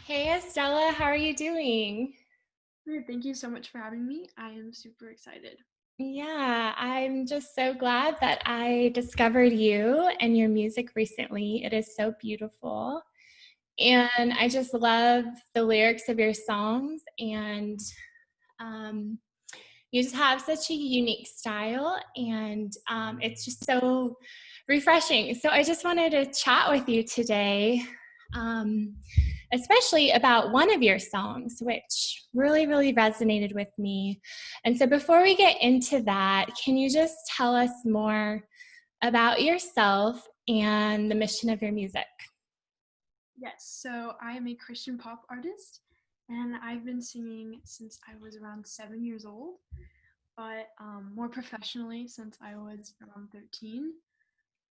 Hey Estella, how are you doing? Great, thank you so much for having me. I am super excited. Yeah, I'm just so glad that I discovered you and your music recently. It is so beautiful. And I just love the lyrics of your songs, and um, you just have such a unique style, and it's just so refreshing. So I just wanted to chat with you today, um, especially about one of your songs, which really, really resonated with me. And so before we get into that, can you just tell us more about yourself and the mission of your music? Yes, so I am a Christian pop artist, and I've been singing since I was around 7 years old, but more professionally since I was around 13.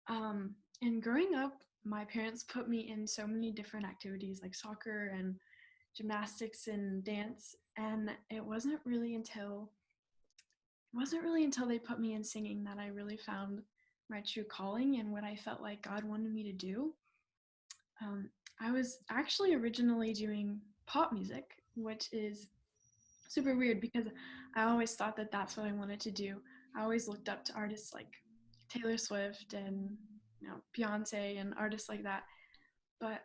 And growing up, my parents put me in so many different activities like soccer and gymnastics and dance, and it wasn't really until they put me in singing that I really found my true calling and what I felt like God wanted me to do. I was actually originally doing pop music, which is super weird because I always thought that that's what I wanted to do. I always looked up to artists like Taylor Swift and Beyonce and artists like that. But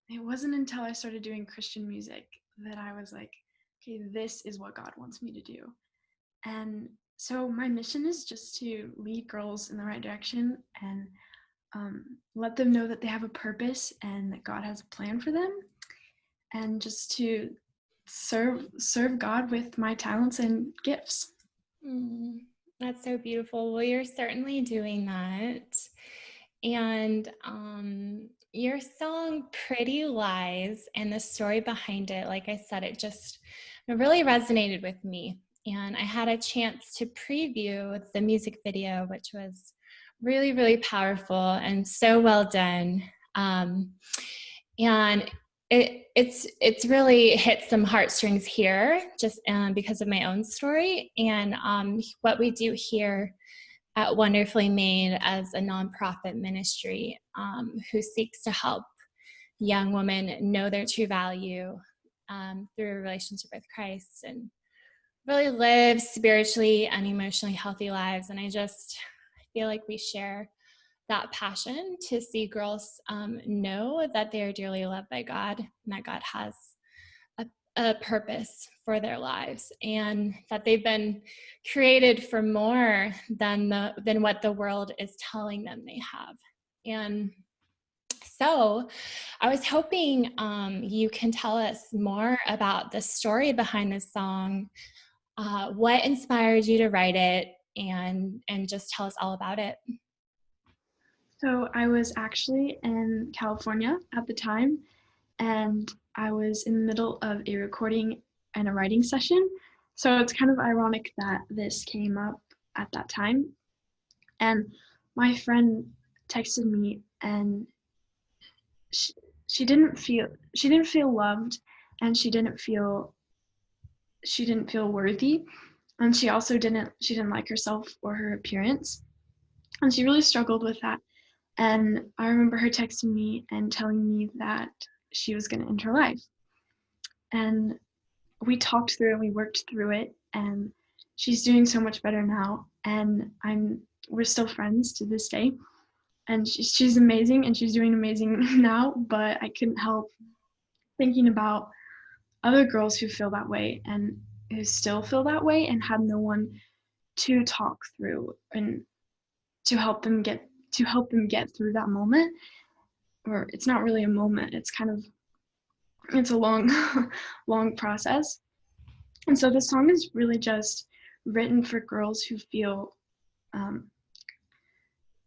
it wasn't until I started doing Christian music that I was like, okay, this is what God wants me to do. And so my mission is just to lead girls in the right direction and let them know that they have a purpose and that God has a plan for them, and just to serve God with my talents and gifts. Mm, that's so beautiful. Well, you're certainly doing that. And your song Pretty Lies and the story behind it, like I said, it really resonated with me. And I had a chance to preview the music video, which was really, really powerful and so well done. Um, and it's really hit some heartstrings here, just because of my own story and what we do here at Wonderfully Made as a nonprofit ministry who seeks to help young women know their true value through a relationship with Christ and really live spiritually and emotionally healthy lives. And I feel like we share that passion to see girls know that they are dearly loved by God and that God has a, a purpose for their lives and that they've been created for more than what the world is telling them they have. And so I was hoping you can tell us more about the story behind this song, what inspired you to write it, and just tell us all about it. So I was actually in California at the time, and I was in the middle of a recording and a writing session. So it's kind of ironic that this came up at that time. And my friend texted me, and she, she didn't feel loved, and she didn't feel worthy, and she didn't like herself or her appearance, and she really struggled with that. And I remember her texting me and telling me that she was going to end her life. And we talked through it, we worked through it, and she's doing so much better now. And we're still friends to this day. And she's amazing, and she's doing amazing now. But I couldn't help thinking about other girls who feel that way and who still feel that way and have no one to talk through and to help them get through that moment. Or it's not really a moment, it's a long long process. And so this song is really just written for girls who feel um,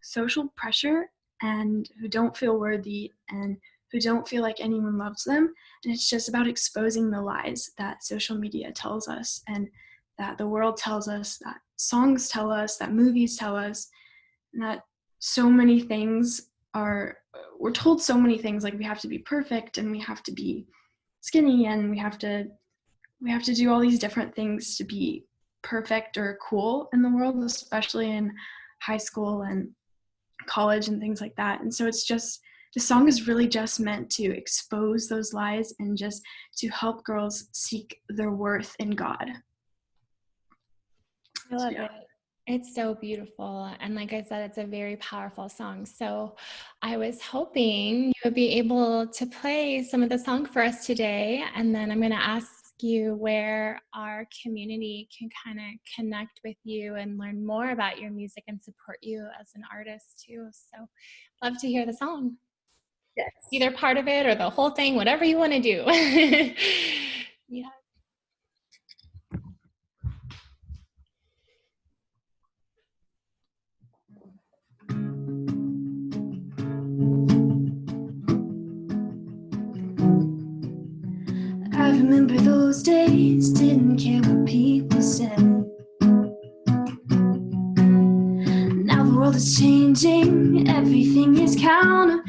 social pressure and who don't feel worthy and who don't feel like anyone loves them. And it's just about exposing the lies that social media tells us, and that the world tells us, that songs tell us, that movies tell us, and that so many things are we're told so many things, like we have to be perfect and we have to be skinny and we have to do all these different things to be perfect or cool in the world, especially in high school and college and things like that. And so it's just the song is really just meant to expose those lies and just to help girls seek their worth in God. I love Yeah. it. It's so beautiful. And like I said, it's a very powerful song. So I was hoping you would be able to play some of the song for us today. And then I'm going to ask you where our community can kind of connect with you and learn more about your music and support you as an artist too. So love to hear the song. Yes. Either part of it or the whole thing, whatever you want to do. Yeah. I remember those days, didn't care what people said. Now the world is changing, everything is counterfeit.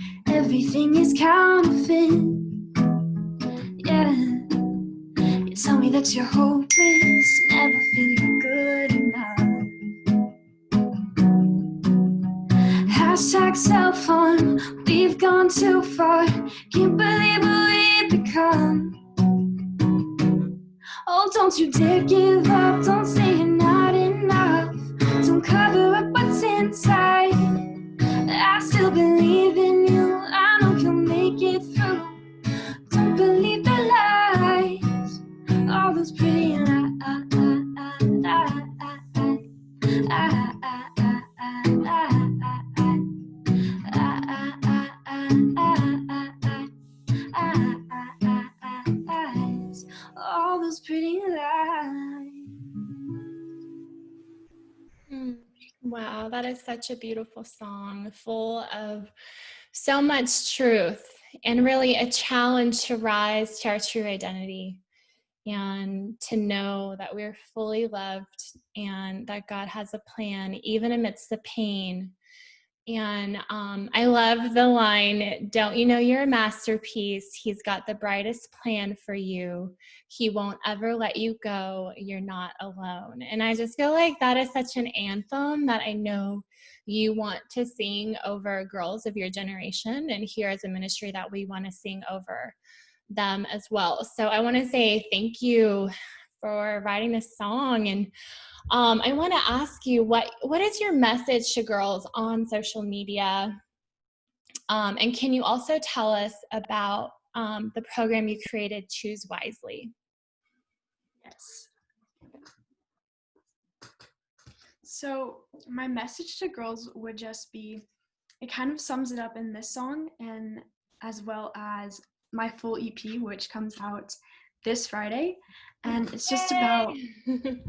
Yeah, you tell me that you're hopeless, never feeling good enough. Hashtag self-harm, we've gone too far. Can't believe what we've become. Oh, don't you dare give up, don't say you're not enough. Don't cover up what's inside. I still believe in you, I know you'll make it through. Don't believe the lies, all those pretty lies. All those pretty lies. Wow, that is such a beautiful song, full of so much truth and really a challenge to rise to our true identity and to know that we're fully loved and that God has a plan even amidst the pain. And I love the line, don't you know you're a masterpiece? He's got the brightest plan for you. He won't ever let you go. You're not alone. And I just feel like that is such an anthem that I know you want to sing over girls of your generation. And here as a ministry that we want to sing over them as well. So I want to say thank you for writing this song. And I want to ask you, what is your message to girls on social media? And can you also tell us about the program you created, Choose Wisely? Yes. So my message to girls would just be, it kind of sums it up in this song, and as well as my full EP, which comes out this Friday. And it's just about, you can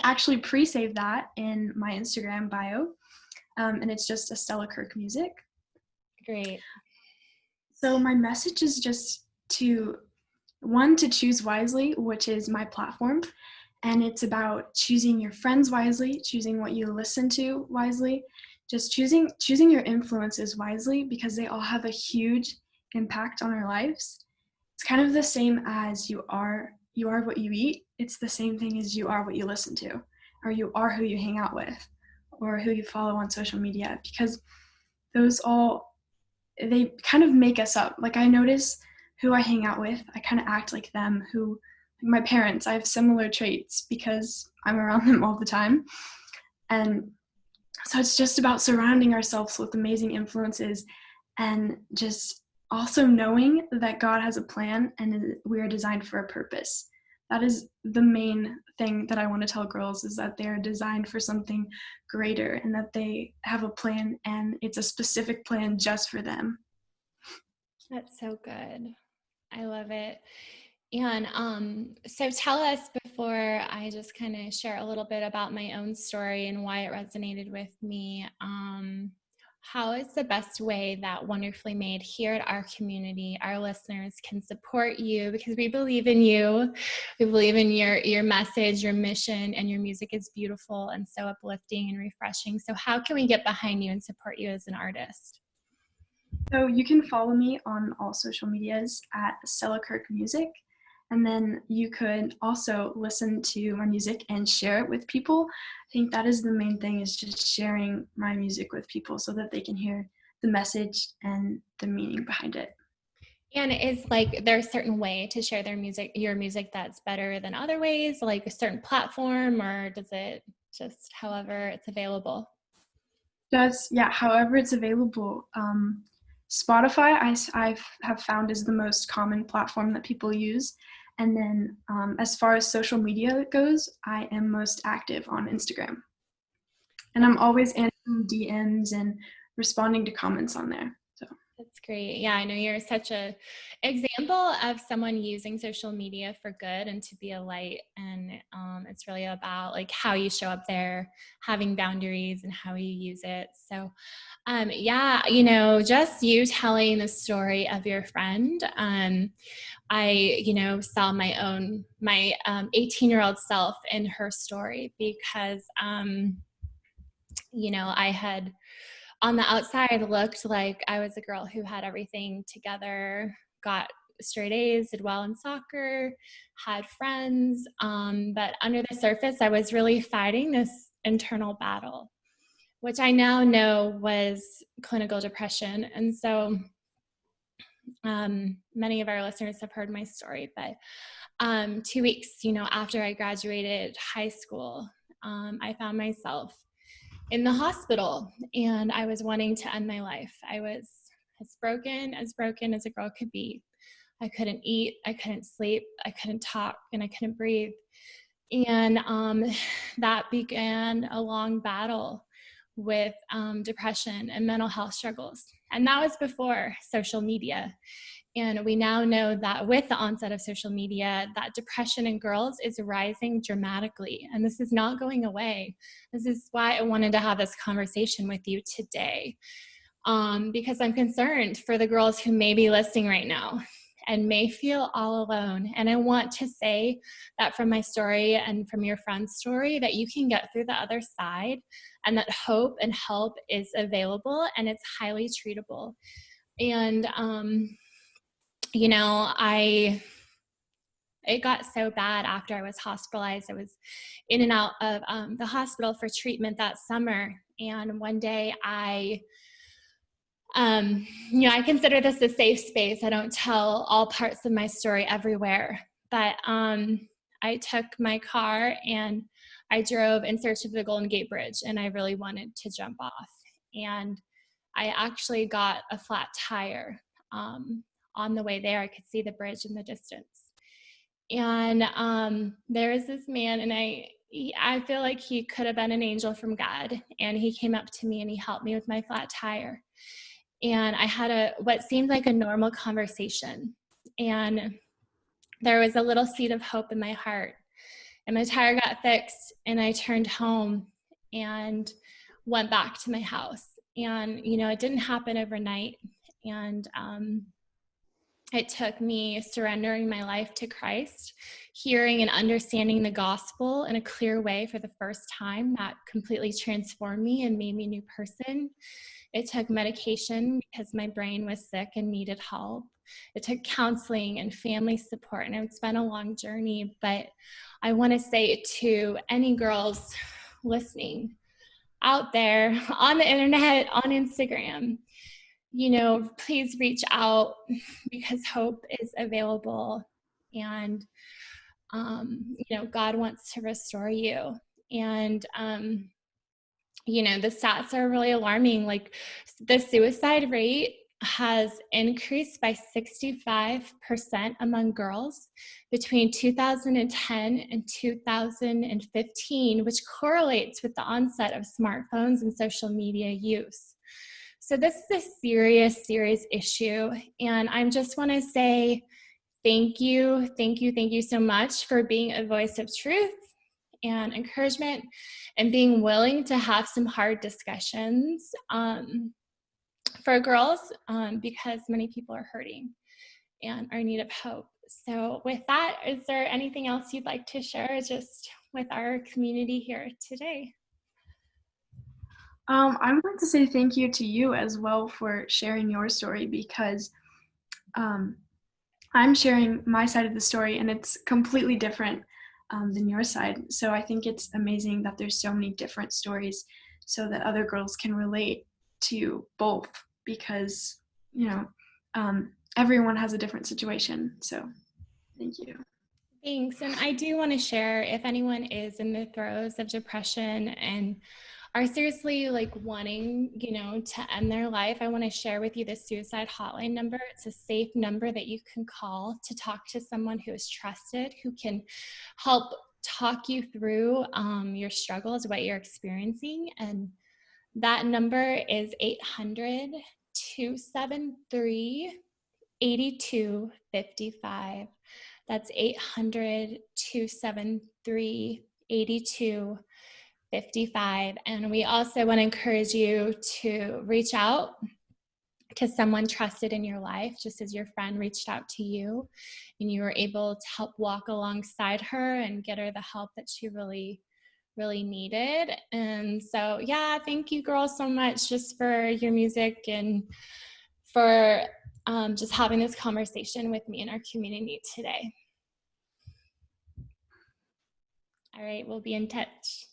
actually pre-save that in my Instagram bio. And it's just Estella Kirk Music. Great. So my message is just to choose wisely, which is my platform. And it's about choosing your friends wisely, choosing what you listen to wisely, just choosing your influences wisely, because they all have a huge impact on our lives. It's kind of the same as you are what you eat. It's the same thing as you are what you listen to, or you are who you hang out with, or who you follow on social media, because those all, they kind of make us up. Like, I notice who I hang out with, I kind of act like them. Who, my parents, I have similar traits because I'm around them all the time. And so it's just about surrounding ourselves with amazing influences, and just also knowing that God has a plan and we are designed for a purpose. That is the main thing that I want to tell girls, is that they are designed for something greater, and that they have a plan, and it's a specific plan just for them. That's so good. I love it. And so tell us, before I just kind of share a little bit about my own story and why it resonated with me, how is the best way that Wonderfully Made here at our community, our listeners, can support you? Because we believe in you. We believe in your message, your mission, and your music is beautiful and so uplifting and refreshing. So how can we get behind you and support you as an artist? So you can follow me on all social medias at Estella Kirk Music. And then you could also listen to my music and share it with people. I think that is the main thing, is just sharing my music with people so that they can hear the message and the meaning behind it. And is like there a certain way to share your music that's better than other ways, like a certain platform, or does it just however it's available? However it's available. Spotify, I have found is the most common platform that people use. And then as far as social media goes, I am most active on Instagram. And I'm always answering DMs and responding to comments on there. So That's great. Yeah, I know you're such a example of someone using social media for good and to be a light. And it's really about like how you show up there, having boundaries, and how you use it. So, yeah, just you telling the story of your friend. I, saw my 18-year-old self in her story because, I had on the outside looked like I was a girl who had everything together, got straight A's, did well in soccer, had friends. But under the surface, I was really fighting this internal battle, which I now know was clinical depression. And so many of our listeners have heard my story, but 2 weeks, after I graduated high school, I found myself in the hospital and I was wanting to end my life. I was as broken as a girl could be. I couldn't eat, I couldn't sleep, I couldn't talk, and I couldn't breathe. And that began a long battle with depression and mental health struggles. And that was before social media. And we now know that with the onset of social media, that depression in girls is rising dramatically. And this is not going away. This is why I wanted to have this conversation with you today, because I'm concerned for the girls who may be listening right now and may feel all alone. And I want to say that from my story and from your friend's story, that you can get through the other side and that hope and help is available and it's highly treatable. And, it got so bad after I was hospitalized. I was in and out of the hospital for treatment that summer. And one day I consider this a safe space. I don't tell all parts of my story everywhere, but I took my car and I drove in search of the Golden Gate Bridge, and I really wanted to jump off. And I actually got a flat tire. On the way there, I could see the bridge in the distance. And there was this man, and I feel like he could have been an angel from God. And he came up to me and he helped me with my flat tire. And I had what seemed like a normal conversation. And there was a little seed of hope in my heart. And my tire got fixed, and I turned home and went back to my house. And, it didn't happen overnight. And it took me surrendering my life to Christ, hearing and understanding the gospel in a clear way for the first time that completely transformed me and made me a new person. It took medication because my brain was sick and needed help. It took counseling and family support, and it's been a long journey. But I want to say to any girls listening out there on the internet, on Instagram, please reach out because hope is available. And, God wants to restore you. And, the stats are really alarming. Like the suicide rate has increased by 65% among girls between 2010 and 2015, which correlates with the onset of smartphones and social media use. So this is a serious, serious issue. And I just want to say thank you so much for being a voice of truth and encouragement and being willing to have some hard discussions for girls because many people are hurting and are in need of hope. So with that, is there anything else you'd like to share just with our community here today? I would like to say thank you to you as well for sharing your story, because I'm sharing my side of the story and it's completely different than your side. So I think it's amazing that there's so many different stories so that other girls can relate to both because, everyone has a different situation. So thank you. Thanks. And I do want to share, if anyone is in the throes of depression and are seriously like wanting, to end their life, I want to share with you the suicide hotline number. It's a safe number that you can call to talk to someone who is trusted, who can help talk you through your struggles, what you're experiencing. And that number is 800-273-8255. That's 800-273-8255. And we also want to encourage you to reach out to someone trusted in your life, just as your friend reached out to you and you were able to help walk alongside her and get her the help that she really needed. And so, yeah, thank you girls so much just for your music and for just having this conversation with me in our community today. All right, we'll be in touch.